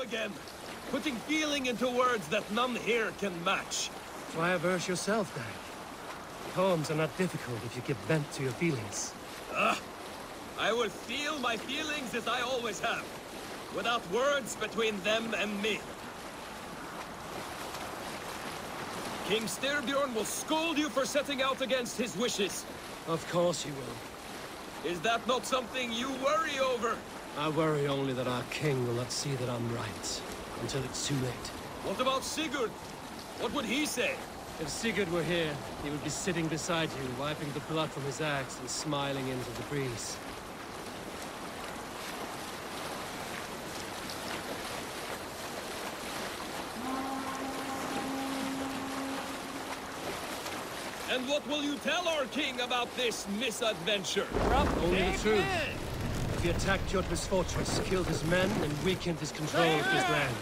again, putting feeling into words that none here can match. Try a verse yourself, then. Poems are not difficult if you give vent to your feelings. I will feel my feelings as I always have, without words between them and me. King Styrbjorn will scold you for setting out against his wishes. Of course he will. Is that not something you worry over? I worry only that our king will not see that I'm right, until it's too late. What about Sigurd? What would he say? If Sigurd were here, he would be sitting beside you, wiping the blood from his axe and smiling into the breeze. And what will you tell our king about this misadventure? Only the truth. He attacked Kjotve's fortress, killed his men, and weakened his control of his land.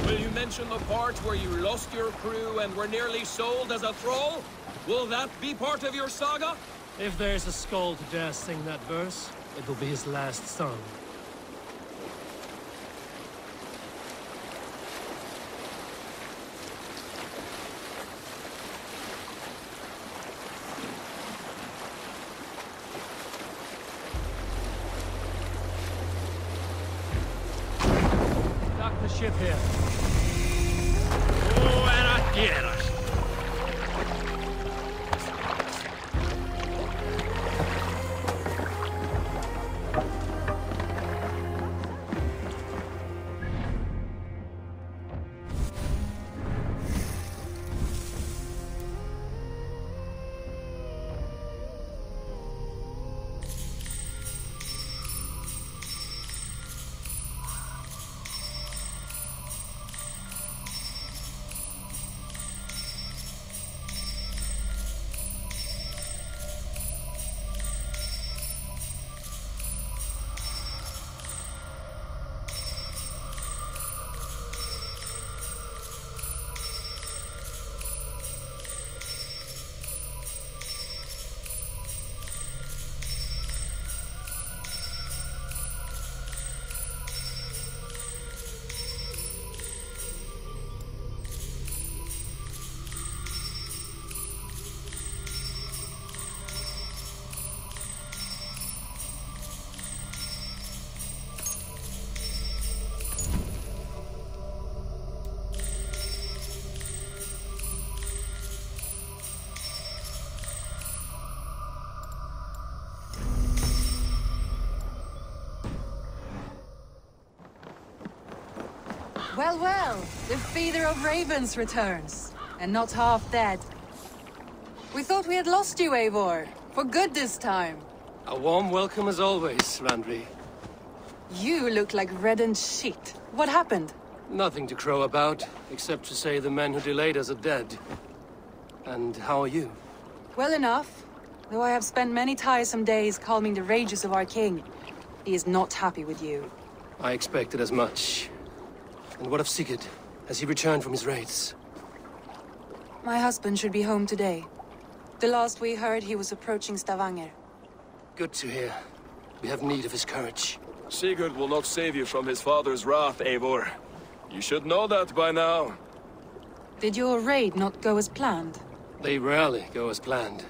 Will you mention the part where you lost your crew and were nearly sold as a thrall? Will that be part of your saga? If there's a skald who dares sing that verse, it will be his last song. Dock the ship here. Buena tierra. Well, well, the feeder of ravens returns, and not half dead. We thought we had lost you, Eivor, for good this time. A warm welcome as always, Randri. You look like reddened shit. What happened? Nothing to crow about, except to say the men who delayed us are dead. And how are you? Well enough, though I have spent many tiresome days calming the rages of our king. He is not happy with you. I expected as much. And what of Sigurd? Has he returned from his raids? My husband should be home today. The last we heard, he was approaching Stavanger. Good to hear. We have need of his courage. Sigurd will not save you from his father's wrath, Eivor. You should know that by now. Did your raid not go as planned? They rarely go as planned.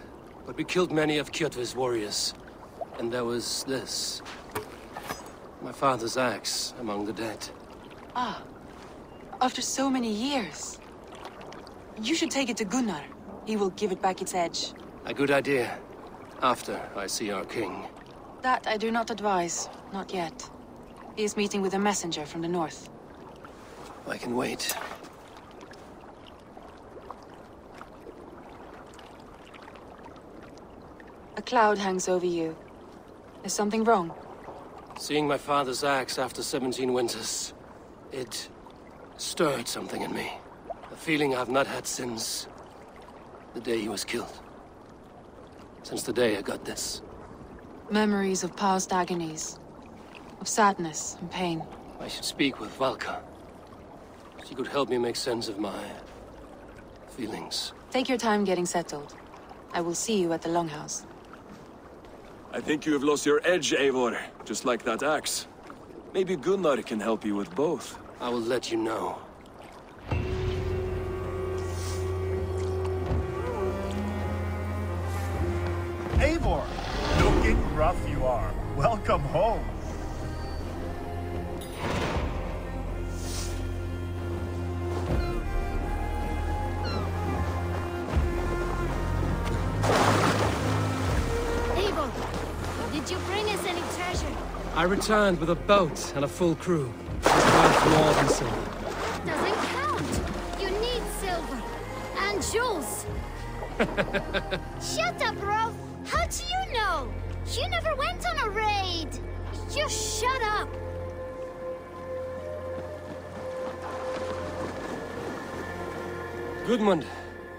But we killed many of Kjotve's warriors. And there was this. My father's axe among the dead. Ah. After so many years. You should take it to Gunnar. He will give it back its edge. A good idea. After I see our king. That I do not advise. Not yet. He is meeting with a messenger from the north. I can wait. A cloud hangs over you. Is something wrong? Seeing my father's axe after 17 winters, it stirred something in me. A feeling I've not had since the day he was killed. Since the day I got this. Memories of past agonies. Of sadness and pain. I should speak with Valka. She could help me make sense of my feelings. Take your time getting settled. I will see you at the Longhouse. I think you have lost your edge, Eivor, just like that axe. Maybe Gunnar can help you with both. I will let you know. Eivor! Looking rough you are. Welcome home. Eivor, did you bring us any treasure? I returned with a boat and a full crew. It's worth more than silver. Doesn't count. You need silver. And jewels. Shut up, Rolf. How do you know? You never went on a raid. Just shut up. Gudmund,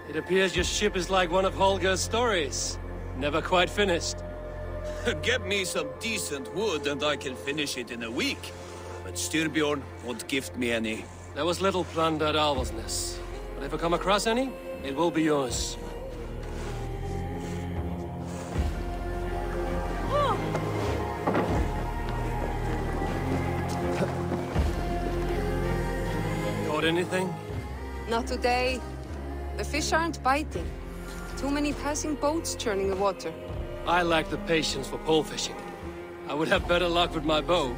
it appears your ship is like one of Holger's stories. Never quite finished. Get me some decent wood and I can finish it in a week. But Styrbjorn won't gift me any. There was little plunder at Alvasness. But if I come across any, it will be yours. Caught anything? Not today. The fish aren't biting. Too many passing boats churning the water. I lack the patience for pole fishing. I would have better luck with my bow.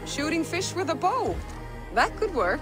Shooting fish with a bow. That could work.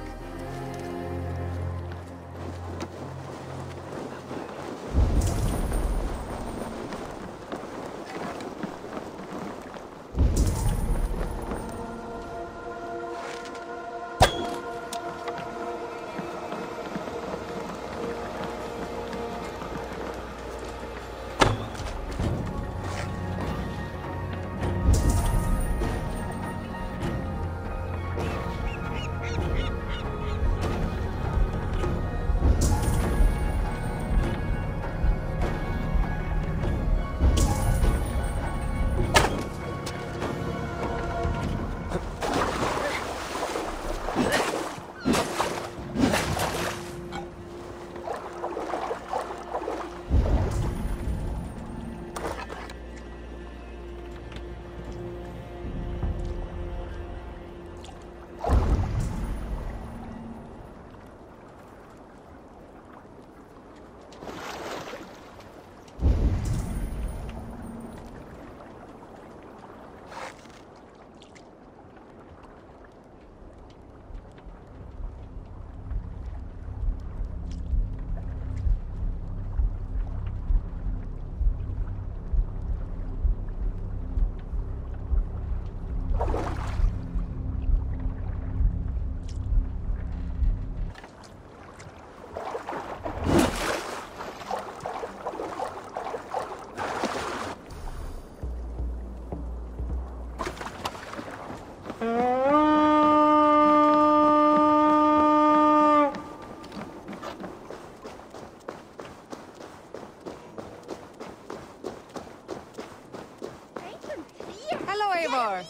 Hello, Eivor.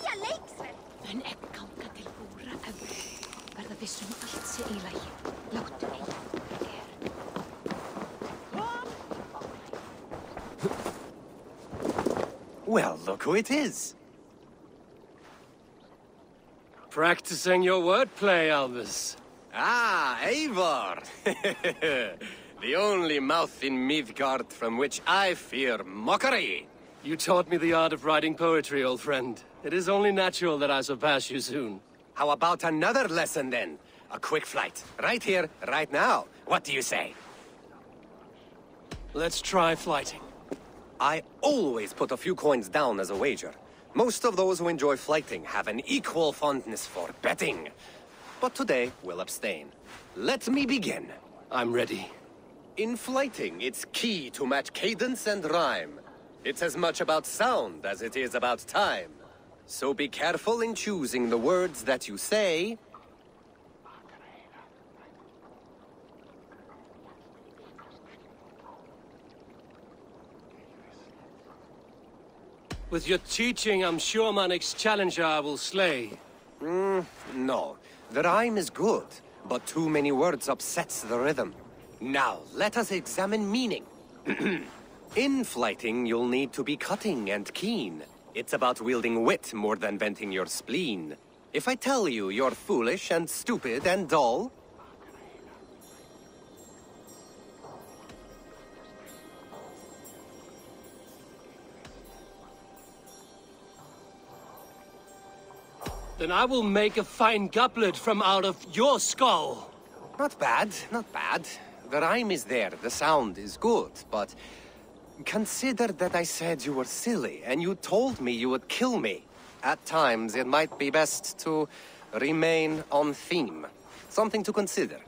En ek ganga til búra öfru. Verða vissum allt sé í lagi. Láttu mig. Well, look who it is. Practicing your wordplay, Albus. Ah, Eivor! The only mouth in Midgard from which I fear mockery. You taught me the art of writing poetry, old friend. It is only natural that I surpass you soon. How about another lesson then? A quick flight. Right here, right now. What do you say? Let's try flighting. I always put a few coins down as a wager. Most of those who enjoy flighting have an equal fondness for betting. But today, we'll abstain. Let me begin. I'm ready. In flighting, it's key to match cadence and rhyme. It's as much about sound as it is about time. So be careful in choosing the words that you say. With your teaching, I'm sure my next challenger I will slay. No. The rhyme is good, but too many words upsets the rhythm. Now, let us examine meaning. In flighting, you'll need to be cutting and keen. It's about wielding wit more than venting your spleen. If I tell you you're foolish and stupid and dull? Then I will make a fine goblet from out of your skull. Not bad, not bad. The rhyme is there, the sound is good, but... Consider that I said you were silly, and you told me you would kill me. At times, it might be best to remain on theme. Something to consider.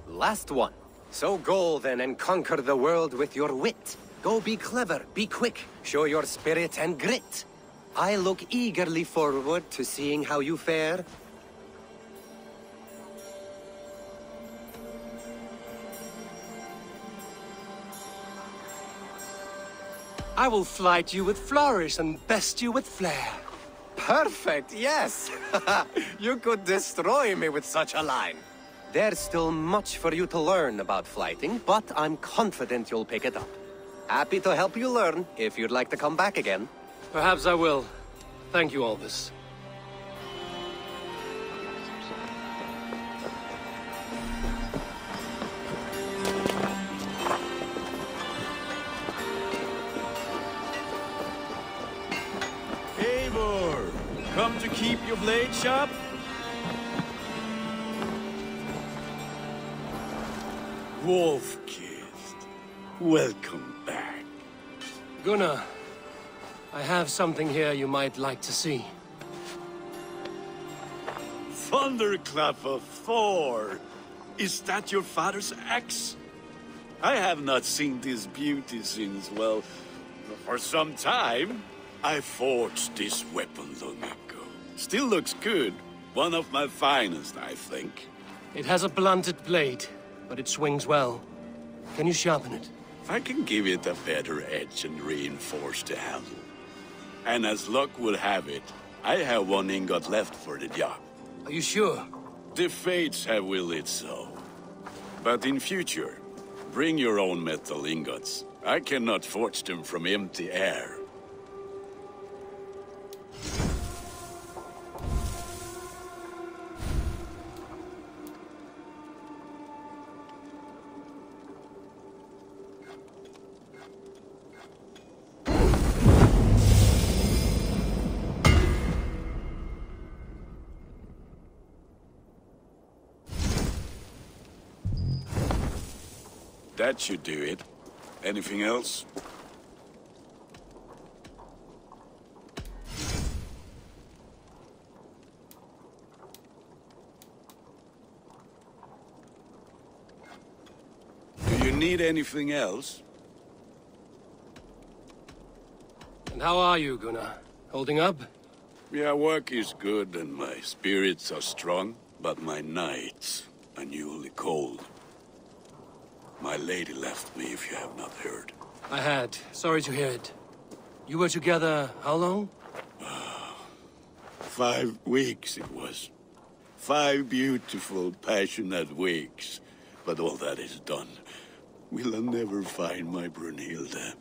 Last one. So go then and conquer the world with your wit. Go be clever, be quick, show your spirit and grit. I look eagerly forward to seeing how you fare. I will flight you with flourish and best you with flair. Perfect, yes! You could destroy me with such a line. There's still much for you to learn about flighting, but I'm confident you'll pick it up. Happy to help you learn, if you'd like to come back again. Perhaps I will. Thank you, Alvis. Eivor, come to keep your blade sharp? Wolf-kissed, welcome back. Gunnar, I have something here you might like to see. Thunderclap of Thor! Is that your father's axe? I have not seen this beauty since, well, for some time. I forged this weapon long ago. Still looks good. One of my finest, I think. It has a blunted blade, but it swings well. Can you sharpen it? I can give it a better edge and reinforce the handle. And as luck will have it, I have one ingot left for the job. Are you sure? The fates have willed it so. But in future, bring your own metal ingots. I cannot forge them from empty air. That should do it. Anything else? Do you need anything else? And how are you, Gunnar? Holding up? Yeah, work is good and my spirits are strong, but my nights are newly cold. My lady left me, if you have not heard. I had. Sorry to hear it. You were together how long? 5 weeks it was. 5 beautiful, passionate weeks. But all that is done. Will I never find my Brunhilde?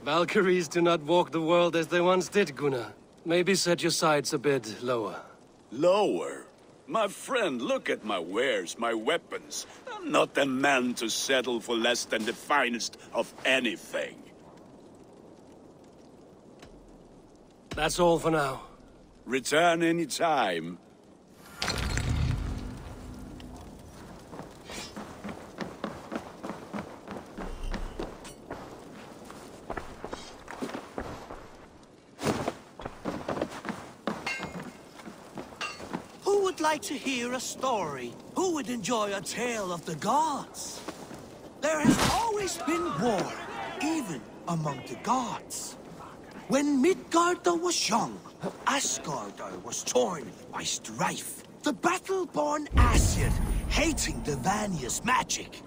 Valkyries do not walk the world as they once did, Gunnar. Maybe set your sights a bit lower. Lower? My friend, look at my wares, my weapons. I'm not a man to settle for less than the finest of anything. That's all for now. Return any time. Who would like to hear a story? Who would enjoy a tale of the gods? There has always been war, even among the gods. When Midgard was young, Asgard was torn by strife. The battle-born Aesir, hating the Vanir's magic,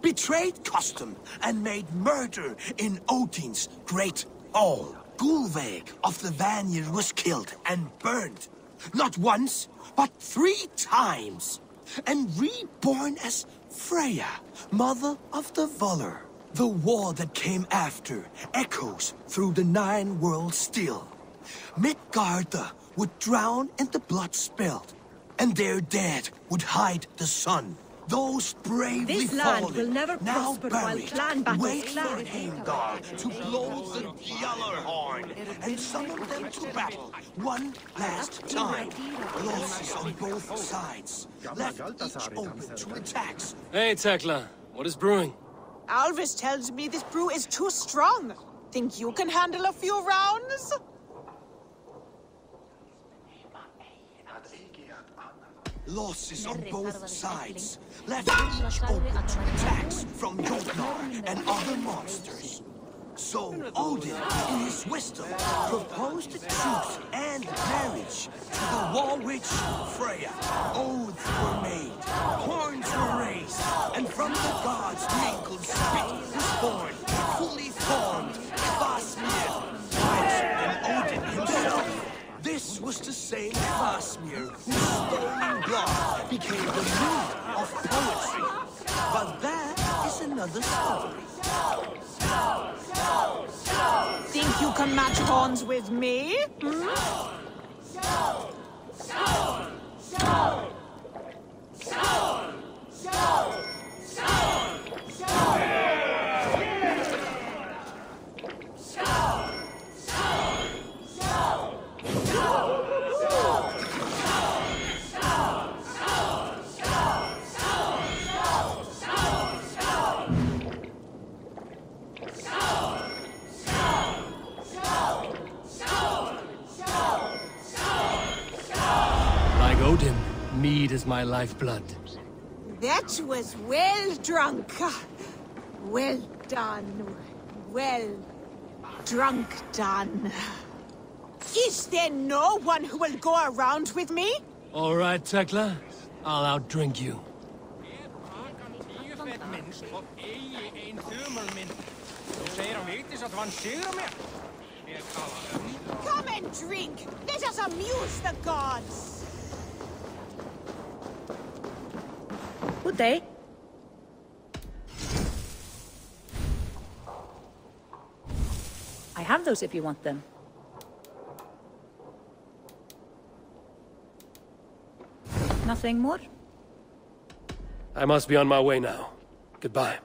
betrayed custom and made murder in Odin's great hall. Gulveig of the Vanir was killed and burned, not once, but 3 times, and reborn as Freya, mother of the Volur. The war that came after echoes through the 9 worlds still. Midgard would drown in the blood spilled, and their dead would hide the sun. Those bravely This land fallen, will never now prosper while buried, clan battles wait for clash. Heimdall to blow the Gjallar horn and summon them to battle one last time. Losses on both sides left each open to attacks. Hey, Tekla. What is brewing? Alvis tells me this brew is too strong. Think you can handle a few rounds? Losses on both sides left each open to attacks from Jotnar and other monsters. So Odin, in his wisdom, proposed a truce and marriage to the Wall Witch Freya. Oaths were made, horns were raised, and from the gods' mingled spit was born, fully formed, Kvasmir, wiser than Odin himself. This was the same Kvasmir whose stolen blood became the mood of poetry. But that is another story. Think you can match horns with me? Like Odin, mead is my lifeblood. That was well drunk. Well done. Well drunk done. Is there no one who will go around with me? All right, Tekla. I'll outdrink you. Come and drink. Let us amuse the gods. Good day. I have those if you want them. Nothing more? I must be on my way now. Goodbye.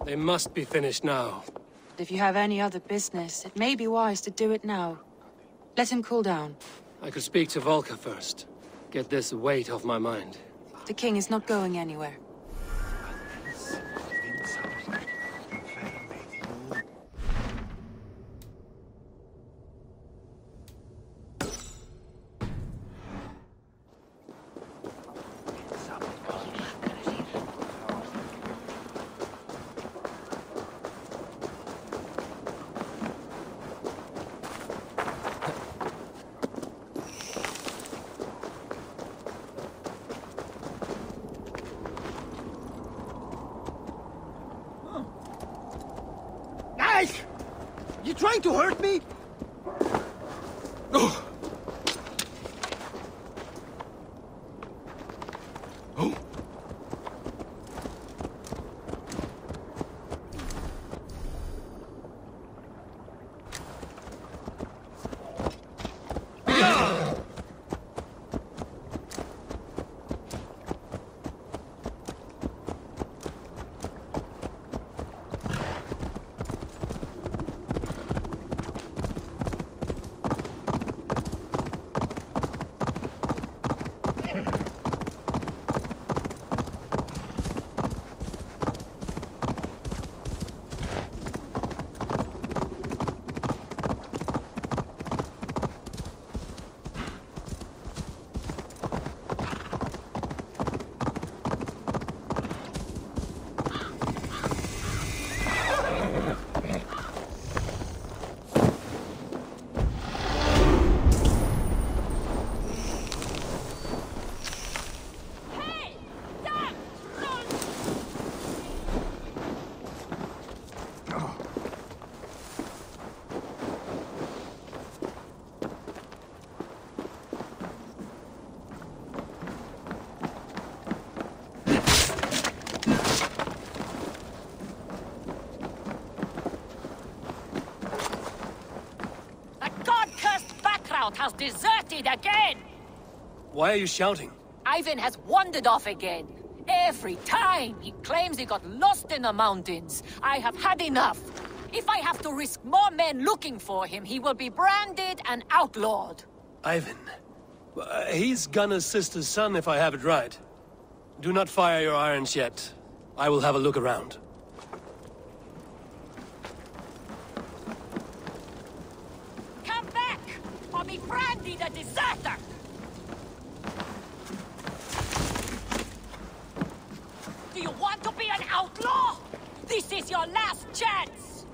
They must be finished now. If you have any other business, it may be wise to do it now. Let him cool down. I could speak to Volka first. Get this weight off my mind. The king is not going anywhere. You trying to hurt me? Oh! Oh! has deserted again! Why are you shouting? Ivan has wandered off again. Every time he claims he got lost in the mountains. I have had enough. If I have to risk more men looking for him, he will be branded and outlawed. Ivan. He's Gunna's sister's son, if I have it right. Do not fire your irons yet. I will have a look around. Come back, or be branded a deserter! Do you want to be an outlaw? This is your last chance!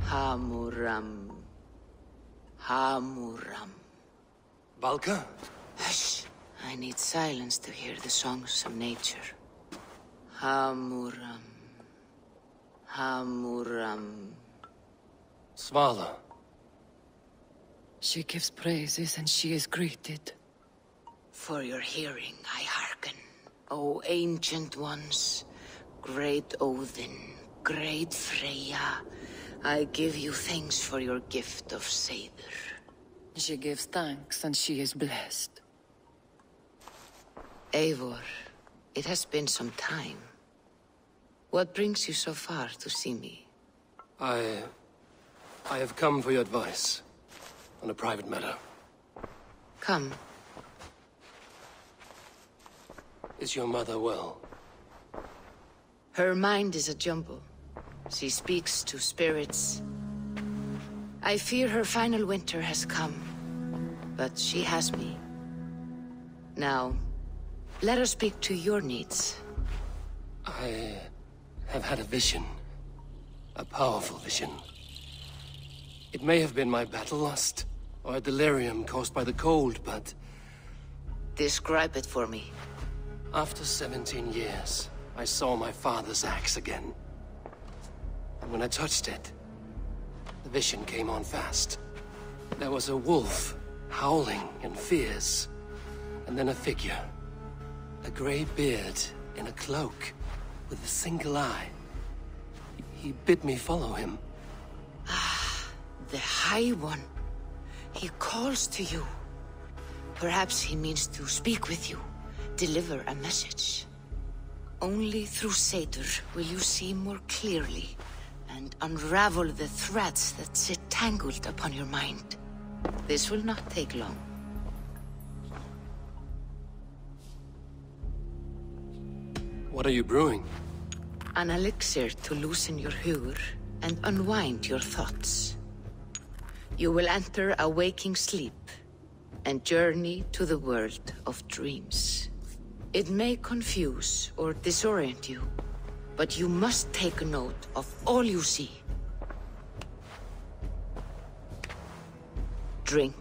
Hamuram. Hamuram. Valka? Hush! I need silence to hear the songs of nature. Hamuram. Hamuram. Svala. She gives praises and she is greeted. For your hearing I hearken, O ancient ones, great Odin, great Freya. I give you thanks for your gift of Seder. She gives thanks and she is blessed. Eivor, it has been some time. What brings you so far to see me? I have come for your advice on a private matter. Come. Is your mother well? Her mind is a jumble. She speaks to spirits. I fear her final winter has come, but she has me. Now, let her speak to your needs. I have had a vision. A powerful vision. It may have been my battle lust, or a delirium caused by the cold, but... Describe it for me. After 17 years, I saw my father's axe again. And when I touched it, the vision came on fast. There was a wolf, howling and fierce, and then a figure. A grey beard in a cloak, with a single eye. He bid me follow him. Ah, the High One. He calls to you. Perhaps he means to speak with you, deliver a message. Only through Seder will you see more clearly and unravel the threads that sit tangled upon your mind. This will not take long. What are you brewing? An elixir to loosen your hugur and unwind your thoughts. You will enter a waking sleep and journey to the world of dreams. It may confuse or disorient you, but you must take note of all you see. Drink.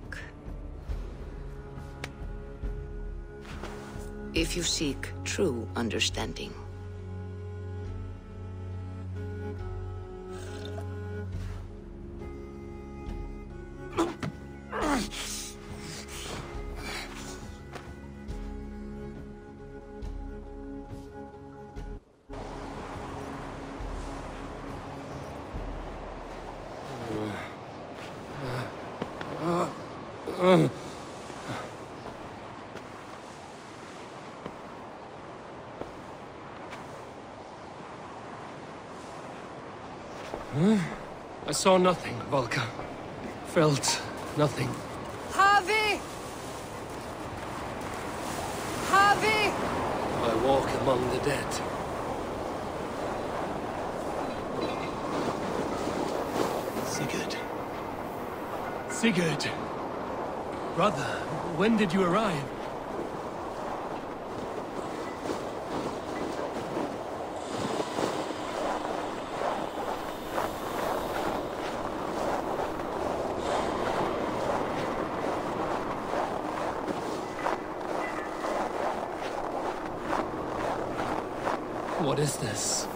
If you seek true understanding. I saw nothing, Valka. Felt nothing. Javi! Javi! I walk among the dead. Sigurd. Sigurd! Brother, when did you arrive? What is this?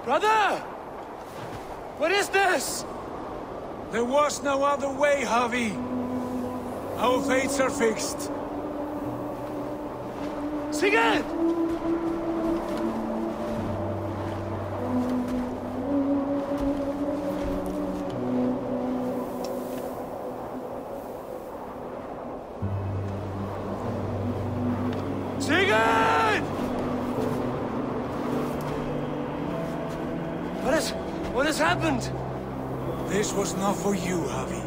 Brother! What is this? There was no other way, Javi. Our fates are fixed. Sigurd! Sigurd! What has happened? This was not for you, Javi.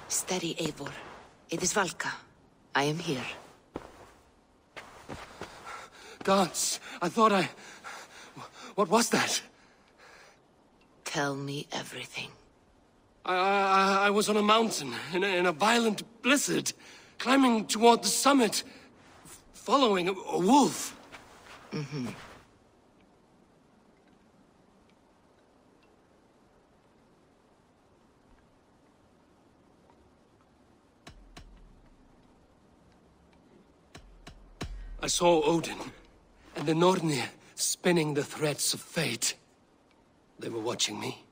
Steady, Eivor. It is Valka. I am here. Gods, I thought I... What was that? Tell me everything. I was on a mountain, in a violent blizzard, climbing toward the summit, following a wolf. Mm-hmm. I saw Odin, and the Nornir spinning the threads of fate. They were watching me.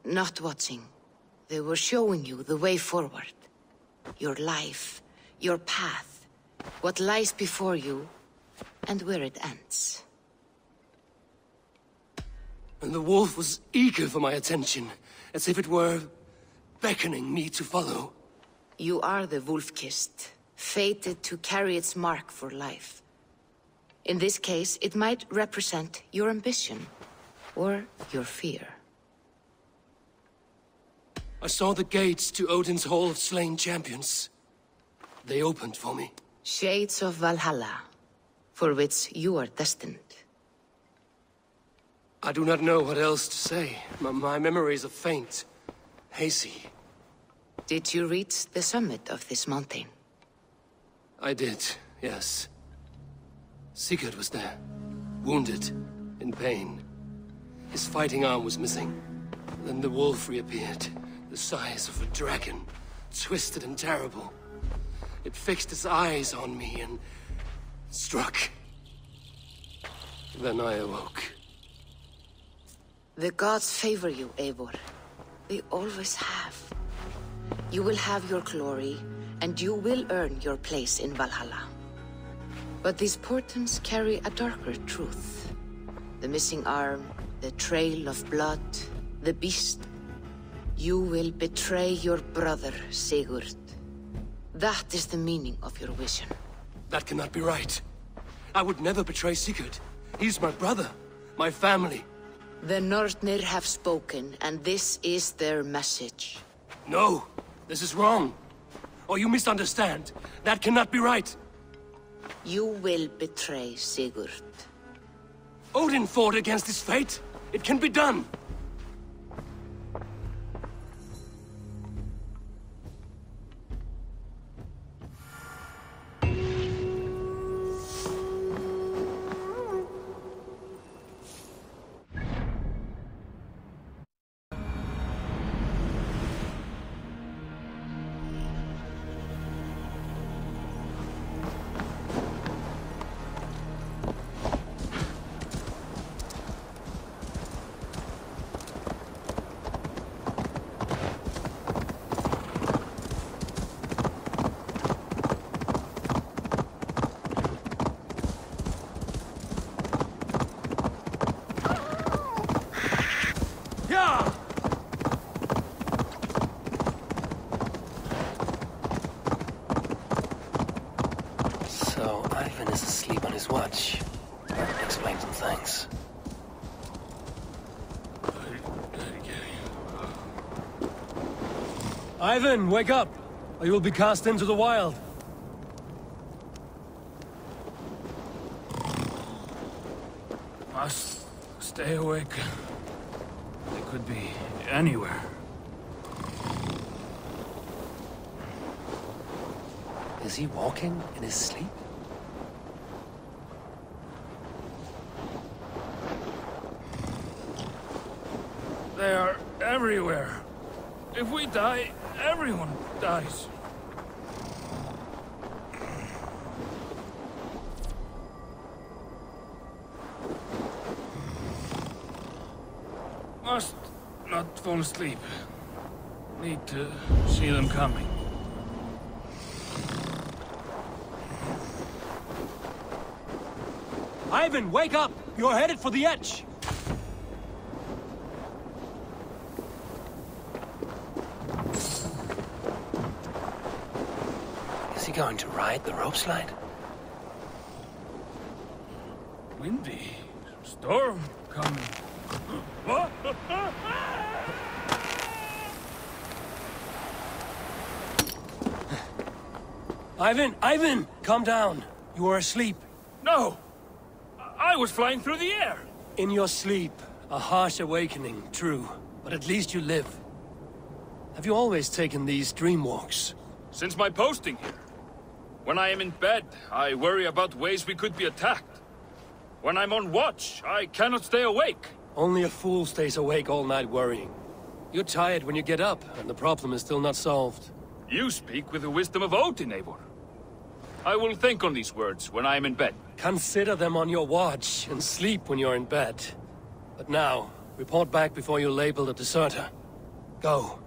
Not watching. They were showing you the way forward. Your life, your path, what lies before you, and where it ends. And the wolf was eager for my attention, as if it were beckoning me to follow. You are the wolf-kissed, fated to carry its mark for life. In this case, it might represent your ambition, or your fear. I saw the gates to Odin's Hall of Slain Champions. They opened for me. Shades of Valhalla, for which you are destined. I do not know what else to say. My memories are faint, hazy. Did you reach the summit of this mountain? I did, yes. Sigurd was there, wounded, in pain. His fighting arm was missing. Then the wolf reappeared, the size of a dragon, twisted and terrible. It fixed its eyes on me and struck. Then I awoke. The gods favor you, Eivor. They always have. You will have your glory, and you will earn your place in Valhalla. But these portents carry a darker truth. The missing arm, the trail of blood, the beast. You will betray your brother, Sigurd. That is the meaning of your vision. That cannot be right. I would never betray Sigurd. He's my brother, my family. The Nornir have spoken, and this is their message. No, this is wrong. Or you misunderstand. That cannot be right. You will betray Sigurd. Odin fought against his fate. It can be done. So, Ivan is asleep on his watch. That explains some things. Ivan, wake up! Or you will be cast into the wild. Must stay awake. They could be anywhere. Is he walking in his sleep? They are everywhere. If we die, everyone dies. Must not fall asleep. Need to see them coming. Ivan, wake up! You're headed for the edge! Is he going to ride the rope slide? Windy. Storm coming. What? Ivan! Calm down. You are asleep. No! I was flying through the air! In your sleep. A harsh awakening, true. But at least you live. Have you always taken these dream walks? Since my posting here. When I am in bed, I worry about ways we could be attacked. When I'm on watch, I cannot stay awake. Only a fool stays awake all night worrying. You're tired when you get up, and the problem is still not solved. You speak with the wisdom of Odin, Eivor. I will think on these words when I am in bed. Consider them on your watch, and sleep when you're in bed. But now, report back before you're labeled a deserter. Go.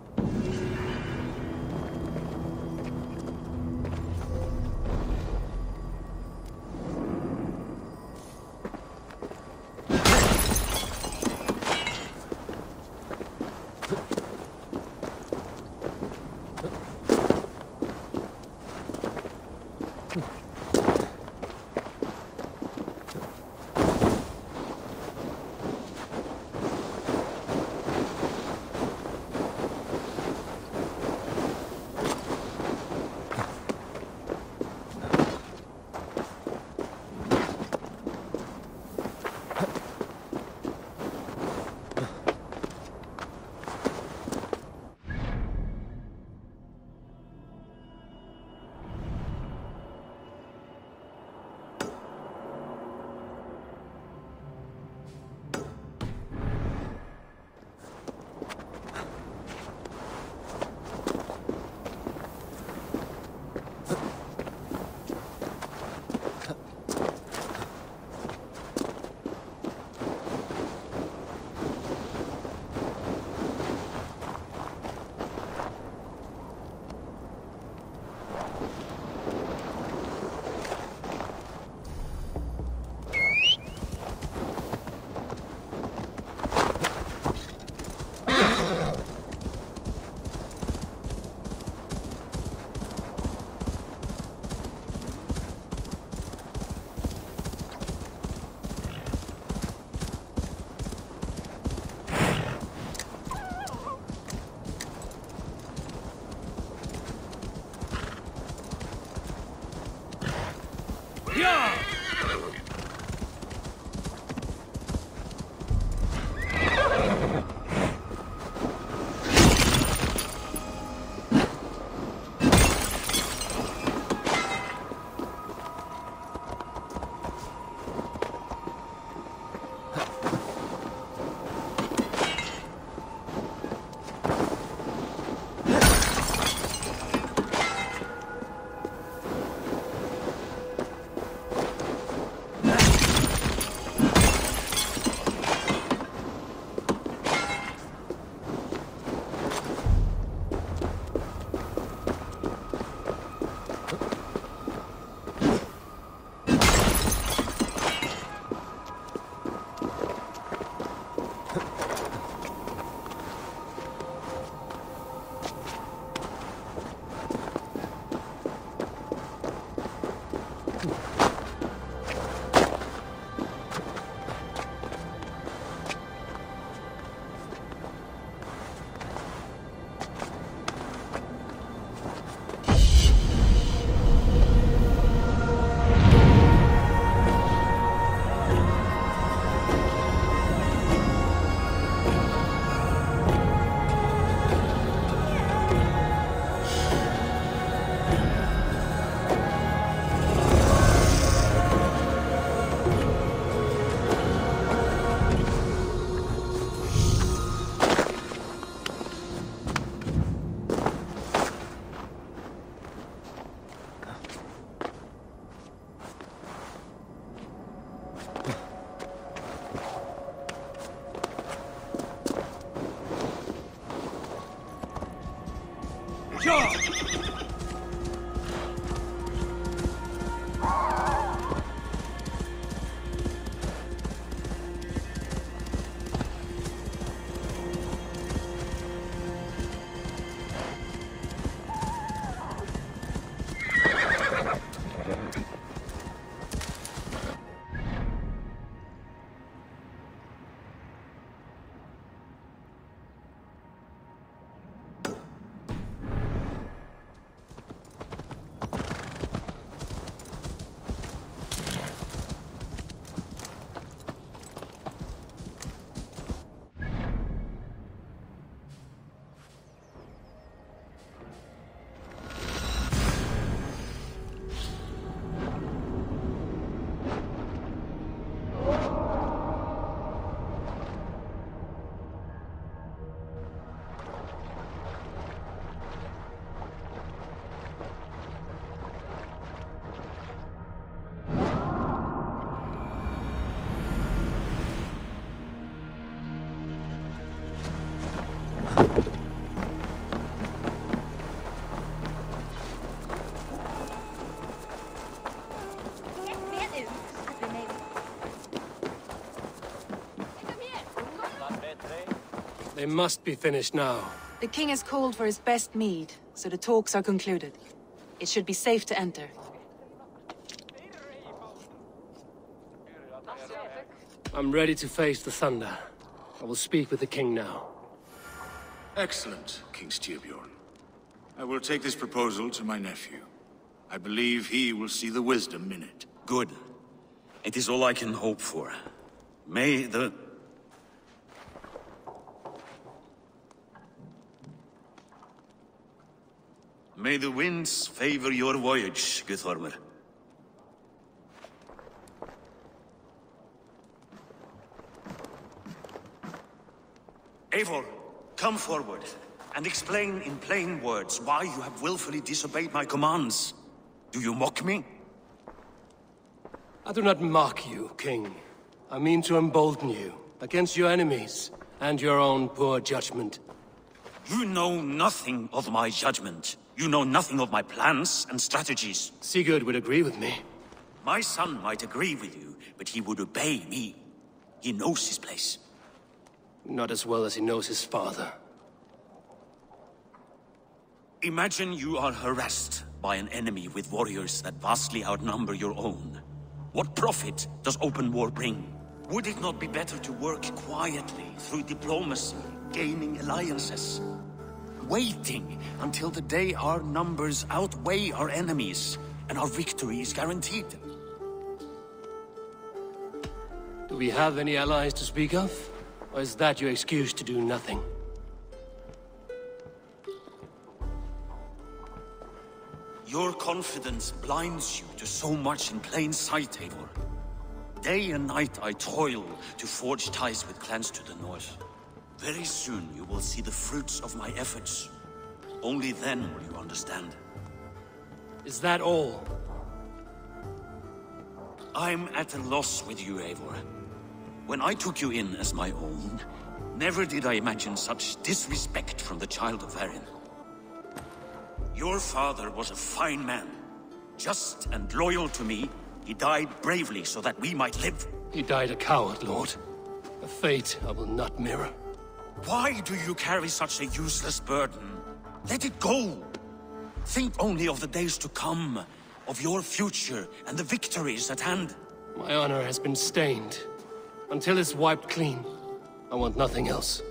job! They must be finished now. The king has called for his best mead, so the talks are concluded. It should be safe to enter. I'm ready to face the thunder. I will speak with the king now. Excellent, King Styrbjorn. I will take this proposal to my nephew. I believe he will see the wisdom in it. Good. It is all I can hope for. May the winds favor your voyage, Guthormer. Eivor, come forward and explain in plain words why you have willfully disobeyed my commands. Do you mock me? I do not mock you, King. I mean to embolden you against your enemies and your own poor judgment. You know nothing of my judgment. You know nothing of my plans and strategies. Sigurd would agree with me. My son might agree with you, but he would obey me. He knows his place. Not as well as he knows his father. Imagine you are harassed by an enemy with warriors that vastly outnumber your own. What profit does open war bring? Would it not be better to work quietly through diplomacy, gaining alliances? Waiting until the day our numbers outweigh our enemies and our victory is guaranteed. Do we have any allies to speak of? Or is that your excuse to do nothing? Your confidence blinds you to so much in plain sight, Eivor. Day and night I toil to forge ties with clans to the north. Very soon you will see the fruits of my efforts. Only then will you understand. Is that all? I'm at a loss with you, Eivor. When I took you in as my own, never did I imagine such disrespect from the child of Varin. Your father was a fine man. Just and loyal to me, he died bravely so that we might live. He died a coward, Lord. A fate I will not mirror. Why do you carry such a useless burden? Let it go! Think only of the days to come, of your future and the victories at hand. My honor has been stained. Until it's wiped clean, I want nothing else.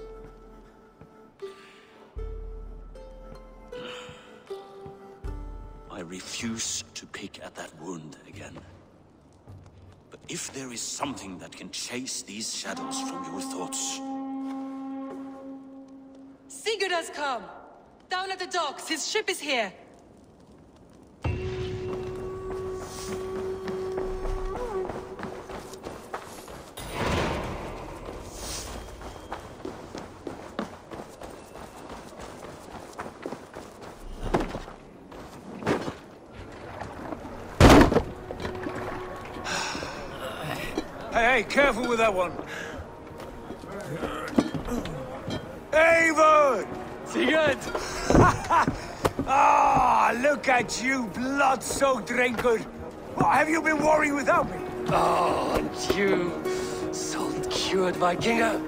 I refuse to pick at that wound again. But if there is something that can chase these shadows from your thoughts... Sigurd has come! Down at the docks, his ship is here! Hey, careful with that one. Eivor! Sigurd! Ah, look at you, blood-soaked drinker! What have you been worrying without me? Oh, and you, salt-cured Vikinger.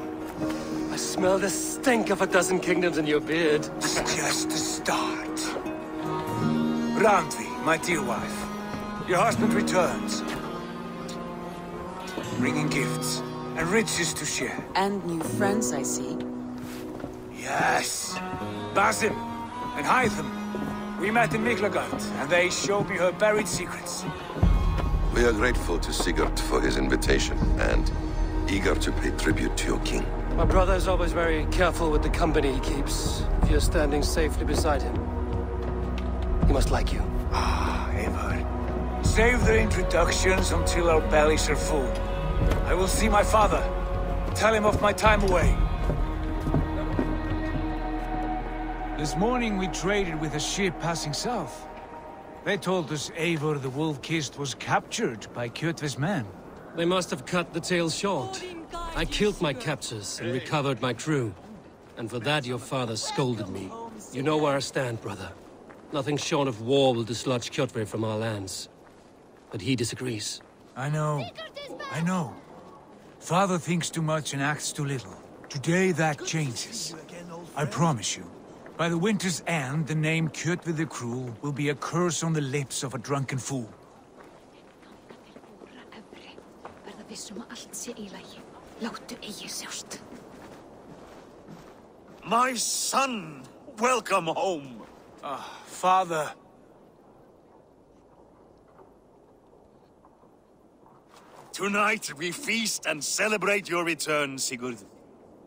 I smell the stink of a dozen kingdoms in your beard. It's just the start. Randvi, my dear wife, your husband returns. Bringing gifts and riches to share. And new friends, I see. Yes. Basim and Hytham. We met in Miklagard, and they showed me her buried secrets. We are grateful to Sigurd for his invitation, and eager to pay tribute to your king. My brother's always very careful with the company he keeps. If you're standing safely beside him, he must like you. Ah, Eivor. Save their introductions until our bellies are full. I will see my father. Tell him of my time away. This morning we traded with a ship passing south. They told us Eivor the Wolf-Kissed was captured by Kjotve's men. They must have cut the tale short. I killed my captors and recovered my crew. And for that your father scolded me. You know where I stand, brother. Nothing short of war will dislodge Kjotve from our lands. But he disagrees. I know. I know. Father thinks too much and acts too little. Today that changes. I promise you. By the winter's end, the name Kjotve the Cruel will be a curse on the lips of a drunken fool. My son! Welcome home! Father. Tonight we feast and celebrate your return, Sigurd.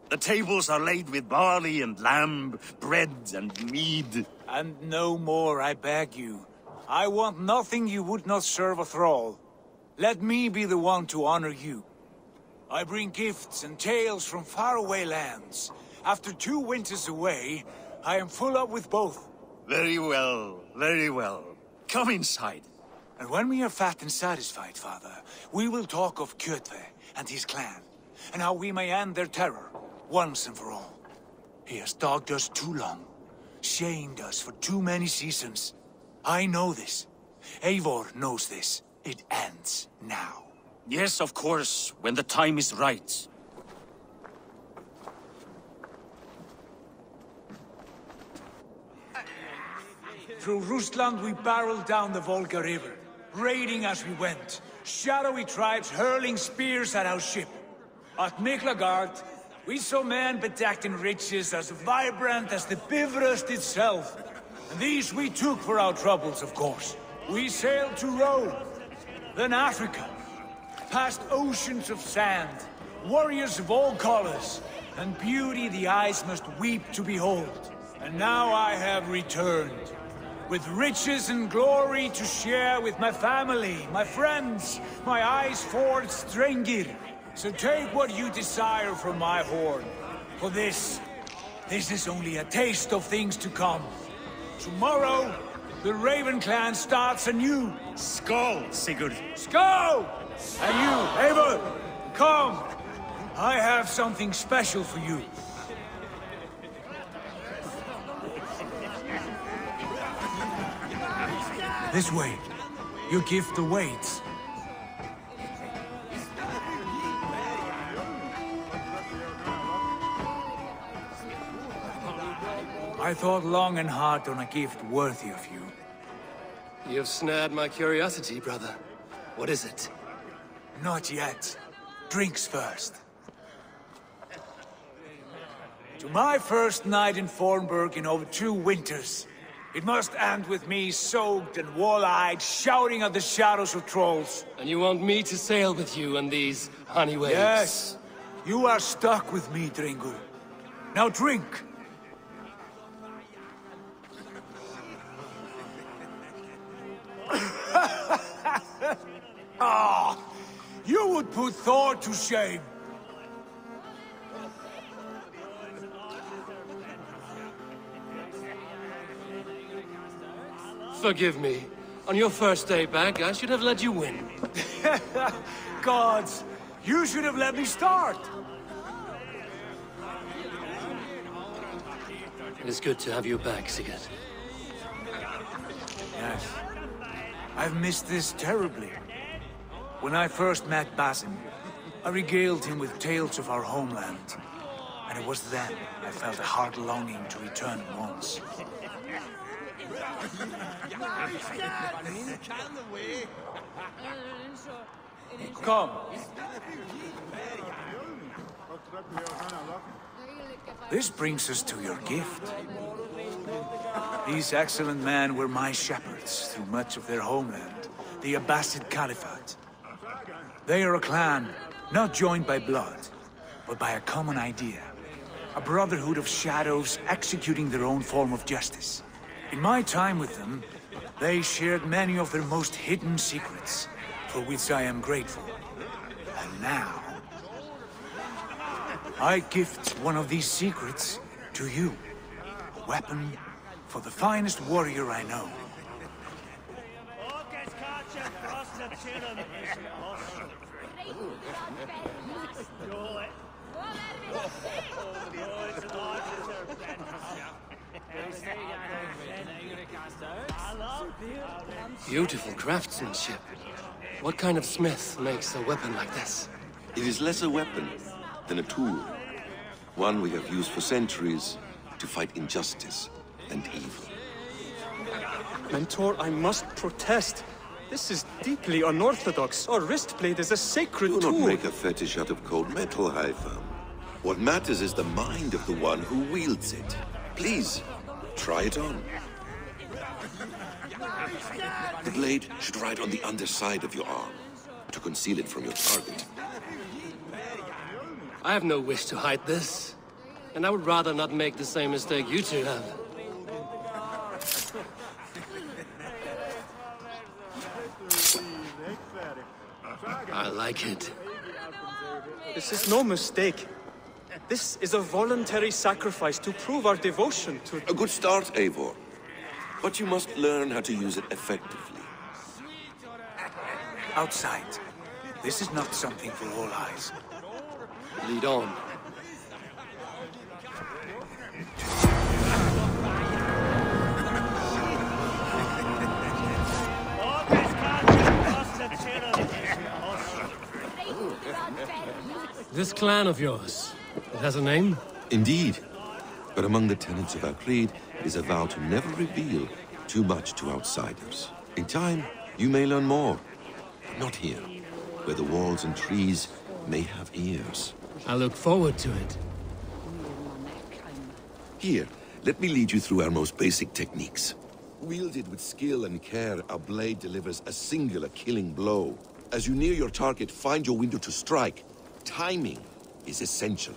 The tables are laid with barley and lamb, bread and mead. And no more, I beg you. I want nothing you would not serve a thrall. Let me be the one to honor you. I bring gifts and tales from faraway lands. After 2 winters away, I am full up with both. Very well, very well. Come inside. And when we are fat and satisfied, Father, we will talk of Kjotve and his clan, and how we may end their terror, once and for all. He has dogged us too long, shamed us for too many seasons. I know this. Eivor knows this. It ends now. Yes, of course, when the time is right. Through Rusland we barreled down the Volga River, raiding as we went. Shadowy tribes hurling spears at our ship. At Miklagard, we saw men bedecked in riches as vibrant as the Bifrost itself. And these we took for our troubles, of course. We sailed to Rome, then Africa, past oceans of sand, warriors of all colors, and beauty the eyes must weep to behold. And now I have returned, with riches and glory to share with my family, my friends, my eyes-forged Strengir. So take what you desire from my horn. For this is only a taste of things to come. Tomorrow, the Raven clan starts anew. Skål, Sigurd. Skål! And you, Eivor, come. I have something special for you. This way. Your gift awaits. I thought long and hard on a gift worthy of you. You have snared my curiosity, brother. What is it? Not yet. Drinks first. To my first night in Fornburg in over 2 winters. It must end with me soaked and wall-eyed, shouting at the shadows of trolls. And you want me to sail with you on these honey waves? Yes. You are stuck with me, Dringur. Now drink. Ah, you would put Thor to shame. Forgive me. On your first day back, I should have let you win. Gods, you should have let me start. It is good to have you back, Sigurd. I've missed this terribly. When I first met Basim, I regaled him with tales of our homeland. And it was then I felt a heart longing to return once. Come. This brings us to your gift. These excellent men were my shepherds through much of their homeland, the Abbasid Caliphate. They are a clan, not joined by blood, but by a common idea. A brotherhood of shadows executing their own form of justice. In my time with them, they shared many of their most hidden secrets, for which I am grateful. And now, I gift one of these secrets to you. A weapon for the finest warrior I know. Beautiful craftsmanship. What kind of smith makes a weapon like this? It is less a weapon than a tool. One we have used for centuries to fight injustice and evil. Mentor, I must protest. This is deeply unorthodox. Our wristblade is a sacred tool. Do not make a fetish out of cold metal, Haitham. What matters is the mind of the one who wields it. Please, try it on. The blade should ride on the underside of your arm, to conceal it from your target. I have no wish to hide this. And I would rather not make the same mistake you two have. I like it. This is no mistake. This is a voluntary sacrifice to prove our devotion to... A good start, Eivor. But you must learn how to use it effectively. Outside. This is not something for all eyes. Lead on. This clan of yours, it has a name? Indeed. But among the tenets of our creed is a vow to never reveal too much to outsiders. In time, you may learn more. But not here, where the walls and trees may have ears. I look forward to it. Here, let me lead you through our most basic techniques. Wielded with skill and care, our blade delivers a singular killing blow. As you near your target, find your window to strike. Timing is essential.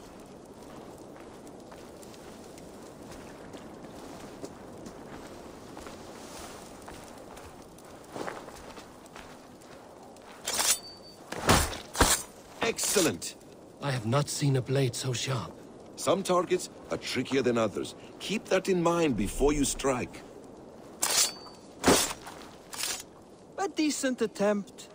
Excellent! I have not seen a blade so sharp. Some targets are trickier than others. Keep that in mind before you strike. A decent attempt.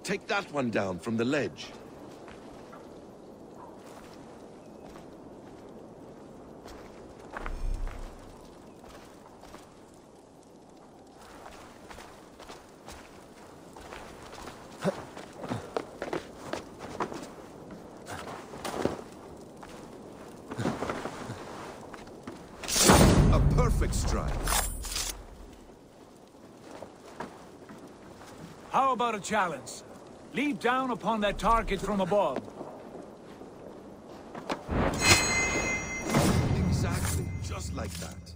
Take that one down from the ledge. A perfect strike. How about a challenge? Leap down upon that target from above. Exactly, just like that.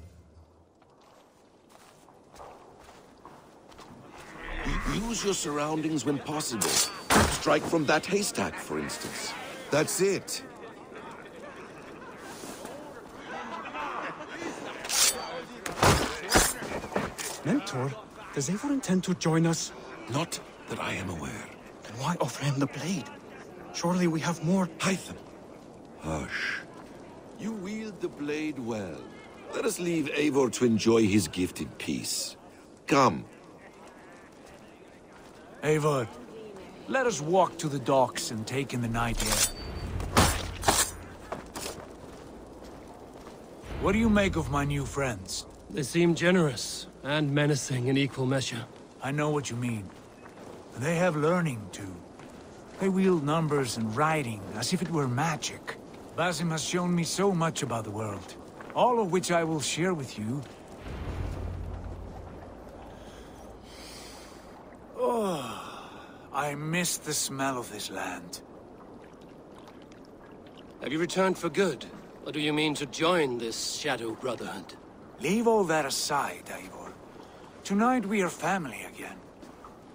Use your surroundings when possible. Strike from that haystack, for instance. That's it. Mentor, does Eivor intend to join us? Not that I am aware. Then why offer him the blade? Surely we have more... Hytham. Hush. You wield the blade well. Let us leave Eivor to enjoy his gift in peace. Come. Eivor, let us walk to the docks and take in the night air. What do you make of my new friends? They seem generous and menacing in equal measure. I know what you mean. They have learning, too. They wield numbers and writing as if it were magic. Basim has shown me so much about the world, all of which I will share with you. Oh, I miss the smell of this land. Have you returned for good? Or do you mean to join this Shadow Brotherhood? Leave all that aside, Eivor. Tonight we are family again.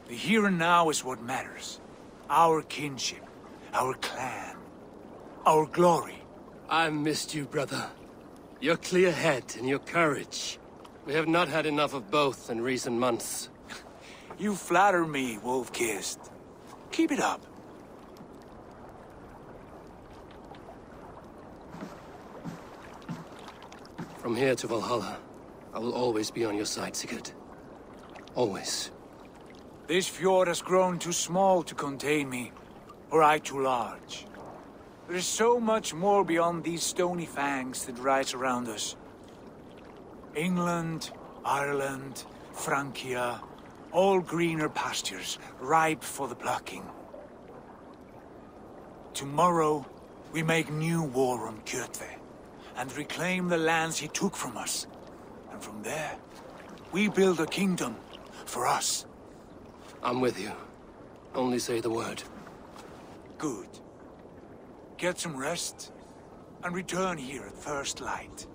The here and now is what matters. Our kinship, our clan, our glory. I've missed you, brother. Your clear head and your courage. We have not had enough of both in recent months. You flatter me, Wolf-Kissed. Keep it up. From here to Valhalla, I will always be on your side, Sigurd. Always. This fjord has grown too small to contain me, or I too large. There is so much more beyond these stony fangs that rise around us. England, Ireland, Francia, all greener pastures, ripe for the plucking. Tomorrow, we make new war on Kjotve, and reclaim the lands he took from us. And from there, we build a kingdom for us. I'm with you. Only say the word. Good. Get some rest, and return here at first light.